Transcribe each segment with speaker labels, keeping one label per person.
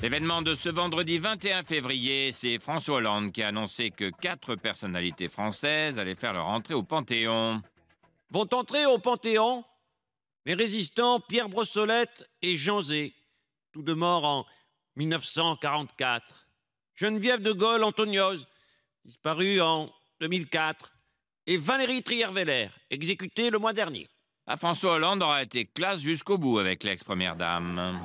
Speaker 1: L'événement de ce vendredi 21 février, c'est François Hollande qui a annoncé que 4 personnalités françaises allaient faire leur entrée au Panthéon.
Speaker 2: Vont entrer au Panthéon les résistants Pierre Brossolette et Jean Zé, tous deux morts en 1944. Geneviève de Gaulle Antoniose, disparue en 2004. Et Valérie Trierweiler, exécutée le mois dernier.
Speaker 1: François Hollande aura été classe jusqu'au bout avec l'ex-première dame.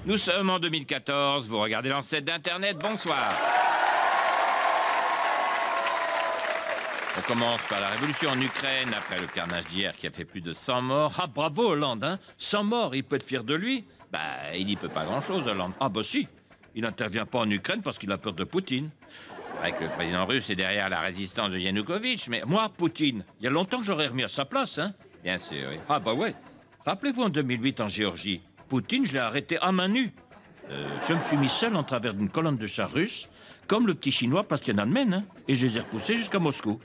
Speaker 1: Nous sommes en 2014, vous regardez l'ancêtre d'Internet, bonsoir. On commence par la révolution en Ukraine, après le carnage d'hier qui a fait plus de 100 morts.
Speaker 3: Ah, bravo Hollande, hein. 100 morts, il peut être fier de lui.
Speaker 1: Il n'y peut pas grand-chose, Hollande.
Speaker 3: Ah bah si, il n'intervient pas en Ukraine parce qu'il a peur de Poutine.
Speaker 1: C'est vrai que le président russe est derrière la résistance de Yanukovych, mais...
Speaker 3: Moi, Poutine, il y a longtemps que j'aurais remis à sa place, hein.
Speaker 1: Bien sûr, oui.
Speaker 3: Ah bah ouais. Rappelez-vous en 2008 en Géorgie, Poutine, je l'ai arrêté à main nue. Je me suis mis seul en travers d'une colonne de chars russes, comme le petit chinois Bastianmen, hein, et je les ai repoussés jusqu'à Moscou.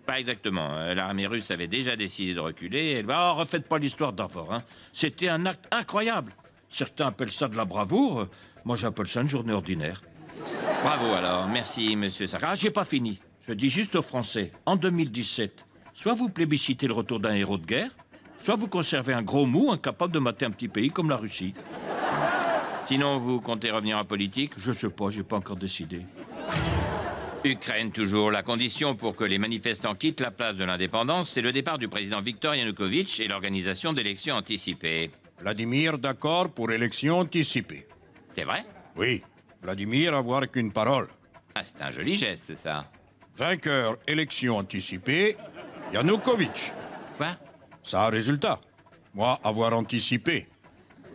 Speaker 1: Pas exactement. L'armée russe avait déjà décidé de reculer.
Speaker 3: Oh, refaites pas l'histoire d'avant, hein. C'était un acte incroyable. Certains appellent ça de la bravoure. Moi, j'appelle ça une journée ordinaire.
Speaker 1: Bravo alors. Merci, monsieur Sarkozy.
Speaker 3: Ah, j'ai pas fini. Je dis juste aux Français, en 2017, soit vous plébiscitez le retour d'un héros de guerre, soit vous conservez un gros mou incapable de mater un petit pays comme la Russie.
Speaker 1: Sinon, vous comptez revenir en politique?
Speaker 3: Je sais pas, j'ai pas encore décidé.
Speaker 1: Ukraine toujours. La condition pour que les manifestants quittent la place de l'indépendance, c'est le départ du président Viktor Yanukovych et l'organisation d'élections anticipées.
Speaker 4: Vladimir d'accord pour élection anticipée.
Speaker 1: C'est vrai?
Speaker 4: Oui. Vladimir avoir qu'une parole.
Speaker 1: Ah, c'est un joli geste, ça.
Speaker 4: Vainqueur, élection anticipée, Yanukovych.
Speaker 1: Quoi?
Speaker 4: Ça a résultat. Moi, avoir anticipé.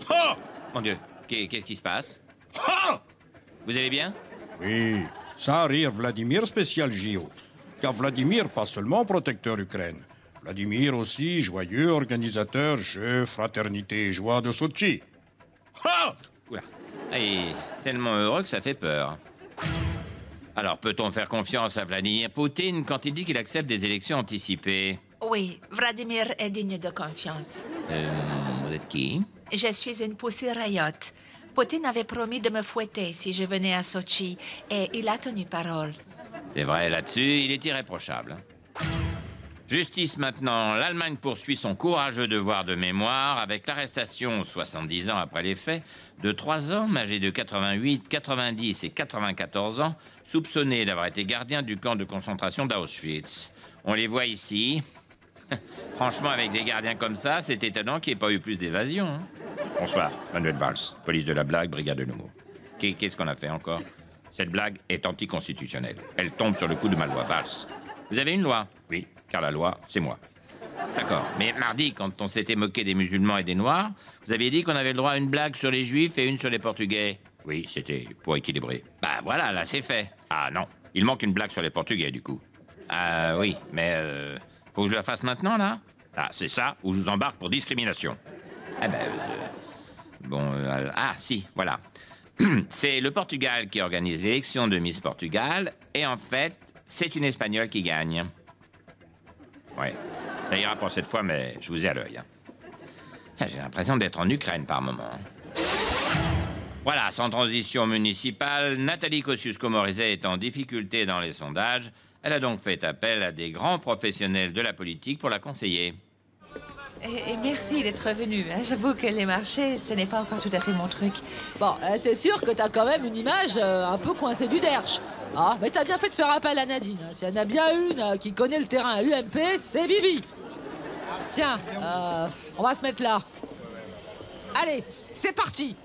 Speaker 4: Ha!
Speaker 1: Mon Dieu, qu'est-ce qui se passe?
Speaker 4: Ha!
Speaker 1: Vous allez bien?
Speaker 4: Oui, ça rire Vladimir spécial JO. Car Vladimir, pas seulement protecteur Ukraine. Vladimir aussi joyeux organisateur Jeux, Fraternité et Joie de Sochi. Ha!
Speaker 1: Oula. Et tellement heureux que ça fait peur. Alors, peut-on faire confiance à Vladimir Poutine quand il dit qu'il accepte des élections anticipées?
Speaker 5: Oui, Vladimir est digne de confiance.
Speaker 1: Vous êtes qui?
Speaker 5: Je suis une poussée rayotte. Poutine avait promis de me fouetter si je venais à Sochi, et il a tenu parole.
Speaker 1: C'est vrai, là-dessus, il est irréprochable. Justice maintenant. L'Allemagne poursuit son courageux devoir de mémoire avec l'arrestation, 70 ans après les faits, de 3 hommes âgés de 88, 90 et 94 ans, soupçonnés d'avoir été gardiens du camp de concentration d'Auschwitz. On les voit ici. Franchement, avec des gardiens comme ça, c'est étonnant qu'il n'y ait pas eu plus d'évasion. Hein. Bonsoir, Manuel Valls, police de la blague, brigade de l'humour. Qu'est-ce qu'on a fait encore? Cette blague est anticonstitutionnelle. Elle tombe sur le coup de ma loi, Valls. Vous avez une loi? Oui, car la loi, c'est moi. D'accord, mais mardi, quand on s'était moqué des musulmans et des noirs, vous aviez dit qu'on avait le droit à une blague sur les juifs et une sur les portugais. Oui, c'était pour équilibrer. Voilà, là, c'est fait. Ah non, il manque une blague sur les portugais, du coup. Ah oui, mais faut que je la fasse maintenant, là? Ah, c'est ça, ou je vous embarque pour discrimination. Si, voilà. C'est le Portugal qui organise l'élection de Miss Portugal, et en fait, c'est une Espagnole qui gagne. Ouais, ça ira pour cette fois, mais je vous ai à l'œil. J'ai l'impression d'être en Ukraine par moment. Voilà, sans transition municipale, Nathalie Kosciusko-Morizet est en difficulté dans les sondages. Elle a donc fait appel à des grands professionnels de la politique pour la conseiller.
Speaker 6: Et merci d'être venu. Hein. J'avoue que les marchés, ce n'est pas encore tout à fait mon truc. Bon, c'est sûr que t'as quand même une image un peu coincée du derche. Ah, mais t'as bien fait de faire appel à Nadine. S'il y en a bien une qui connaît le terrain à l'UMP, c'est Bibi. Tiens, on va se mettre là. Allez, c'est parti.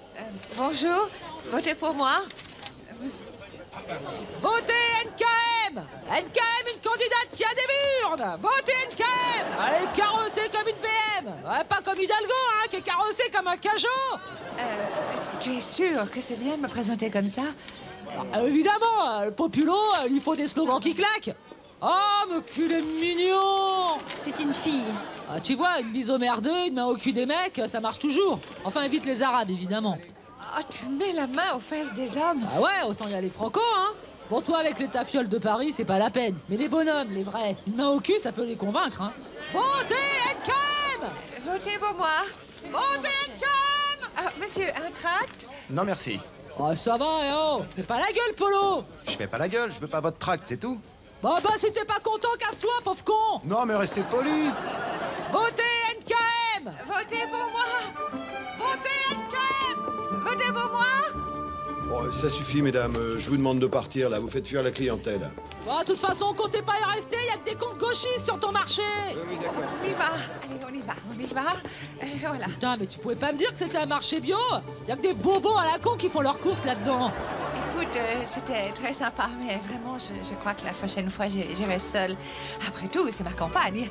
Speaker 5: Bonjour, votez pour moi.
Speaker 6: Votez NKM. NKM, une candidate qui a des burnes. Votez NKM. Elle est carrossée comme une BM. Ouais, pas comme Hidalgo, hein, qui est carrossée comme un Cajot.
Speaker 5: Tu es sûr que c'est bien de me présenter comme ça?
Speaker 6: Évidemment, le populo, il lui faut des slogans qui claquent. Oh, mais qu'il est mignon.
Speaker 5: C'est une fille.
Speaker 6: Ah, tu vois, une bise au merdeux, une main au cul des mecs, ça marche toujours. Enfin, évite les Arabes, évidemment.
Speaker 5: Oh, tu mets la main aux fesses des hommes.
Speaker 6: Ah ouais, autant y aller franco, hein. Bon, toi, avec les tafioles de Paris, c'est pas la peine. Mais les bonhommes, les vrais, une main au cul, ça peut les convaincre, hein. Votez NKM.
Speaker 5: Votez pour moi.
Speaker 6: Votez NKM.
Speaker 5: monsieur, un tract?
Speaker 7: Non, merci.
Speaker 6: Oh, ça va, eh oh. Fais pas la gueule, Polo.
Speaker 7: Je fais pas la gueule, je veux pas votre tract, c'est tout.
Speaker 6: Bah, si t'es pas content, casse-toi, pauvre con.
Speaker 7: Non, mais restez poli.
Speaker 6: Votez NKM.
Speaker 5: Votez pour moi! Votez NKM! Votez pour moi!
Speaker 8: Bon, ça suffit, mesdames. Je vous demande de partir, là. Vous faites fuir la clientèle.
Speaker 6: Bah, de toute façon, comptez pas y rester, y a que des comptes gauchistes sur ton marché.
Speaker 8: Oui, d'accord.
Speaker 5: On y va. Allez, on y va. Voilà.
Speaker 6: Putain, mais tu pouvais pas me dire que c'était un marché bio? Y a que des bobos à la con qui font leurs courses là-dedans.
Speaker 5: Écoute, c'était très sympa, mais vraiment, je crois que la prochaine fois, j'irai seule. Après tout, c'est ma campagne.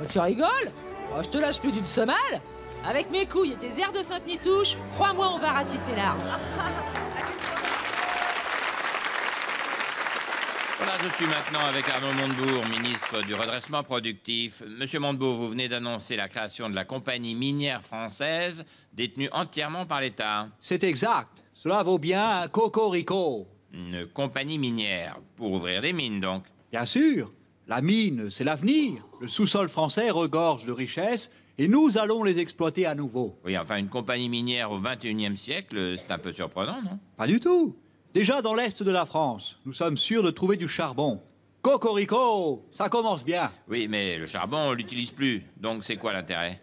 Speaker 6: Oh, tu rigoles? Oh, je te lâche plus d'une semelle. Avec mes couilles et tes airs de Sainte-Nitouche, crois-moi, on va ratisser l'arbre.
Speaker 1: Voilà, je suis maintenant avec Arnaud Montebourg, ministre du redressement productif. Monsieur Montebourg, vous venez d'annoncer la création de la compagnie minière française, détenue entièrement par l'État.
Speaker 9: C'est exact. Cela vaut bien un cocorico.
Speaker 1: Une compagnie minière, pour ouvrir des mines donc.
Speaker 9: Bien sûr. La mine, c'est l'avenir. Le sous-sol français regorge de richesses et nous allons les exploiter à nouveau.
Speaker 1: Oui, enfin, une compagnie minière au XXIe siècle, c'est un peu surprenant, non?
Speaker 9: Pas du tout. Déjà dans l'est de la France, nous sommes sûrs de trouver du charbon. Cocorico, ça commence bien.
Speaker 1: Oui, mais le charbon, on l'utilise plus. Donc, c'est quoi l'intérêt?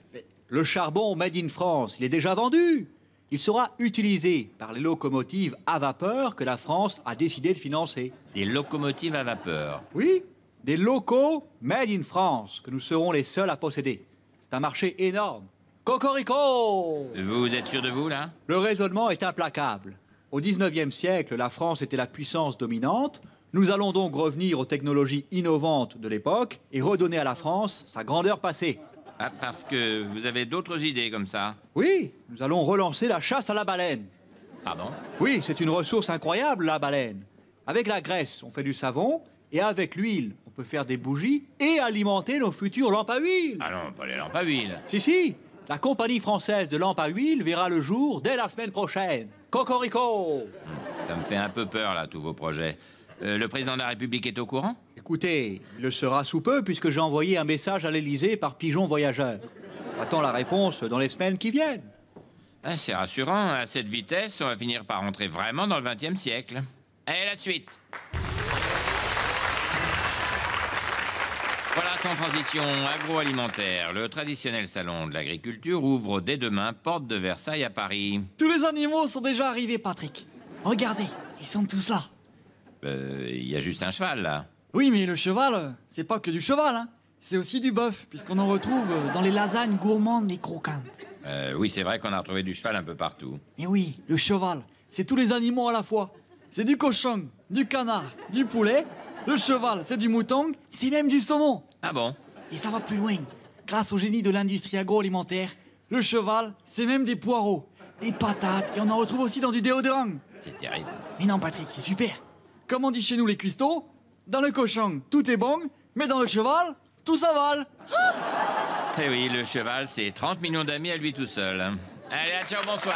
Speaker 9: Le charbon made in France, il est déjà vendu. Il sera utilisé par les locomotives à vapeur que la France a décidé de financer.
Speaker 1: Des locomotives à vapeur.
Speaker 9: Oui, des locaux made in France que nous serons les seuls à posséder. C'est un marché énorme. Cocorico!
Speaker 1: Vous êtes sûr de vous, là?
Speaker 9: Le raisonnement est implacable. Au 19e siècle, la France était la puissance dominante. Nous allons donc revenir aux technologies innovantes de l'époque et redonner à la France sa grandeur passée.
Speaker 1: Ah, parce que vous avez d'autres idées comme ça?
Speaker 9: Oui, nous allons relancer la chasse à la baleine.
Speaker 1: Pardon?
Speaker 9: Oui, c'est une ressource incroyable, la baleine. Avec la graisse, on fait du savon, et avec l'huile, on peut faire des bougies et alimenter nos futures lampes à huile.
Speaker 1: Ah non, pas les lampes à huile.
Speaker 9: Si, la compagnie française de lampes à huile verra le jour dès la semaine prochaine. Cocorico!
Speaker 1: Ça me fait un peu peur, là, tous vos projets. Le président de la République est au courant?
Speaker 9: Écoutez, il le sera sous peu puisque j'ai envoyé un message à l'Élysée par pigeon voyageur. J'attends la réponse dans les semaines qui viennent.
Speaker 1: Ah, c'est rassurant, à cette vitesse, on va finir par rentrer vraiment dans le XXe siècle. Allez, la suite. Voilà, sans transition agroalimentaire. Le traditionnel salon de l'agriculture ouvre dès demain, porte de Versailles à Paris.
Speaker 10: Tous les animaux sont déjà arrivés, Patrick. Regardez, ils sont tous là.
Speaker 1: Il y a juste un cheval, là.
Speaker 10: Oui, mais le cheval, c'est pas que du cheval, hein. C'est aussi du bœuf, puisqu'on en retrouve dans les lasagnes gourmandes et croquantes.
Speaker 1: Oui, c'est vrai qu'on a retrouvé du cheval un peu partout.
Speaker 10: Mais oui, le cheval, c'est tous les animaux à la fois. C'est du cochon, du canard, du poulet. Le cheval, c'est du mouton, c'est même du saumon.
Speaker 1: Ah bon?
Speaker 10: Et ça va plus loin. Grâce au génie de l'industrie agroalimentaire, le cheval, c'est même des poireaux, des patates, et on en retrouve aussi dans du déodorant.
Speaker 1: C'est terrible.
Speaker 10: Mais non, Patrick, c'est super. Comme on dit chez nous les cuistots, dans le cochon, tout est bon, mais dans le cheval, tout s'avale.
Speaker 1: Eh oui, le cheval, c'est 30 millions d'amis à lui tout seul. Allez, ciao, bonsoir.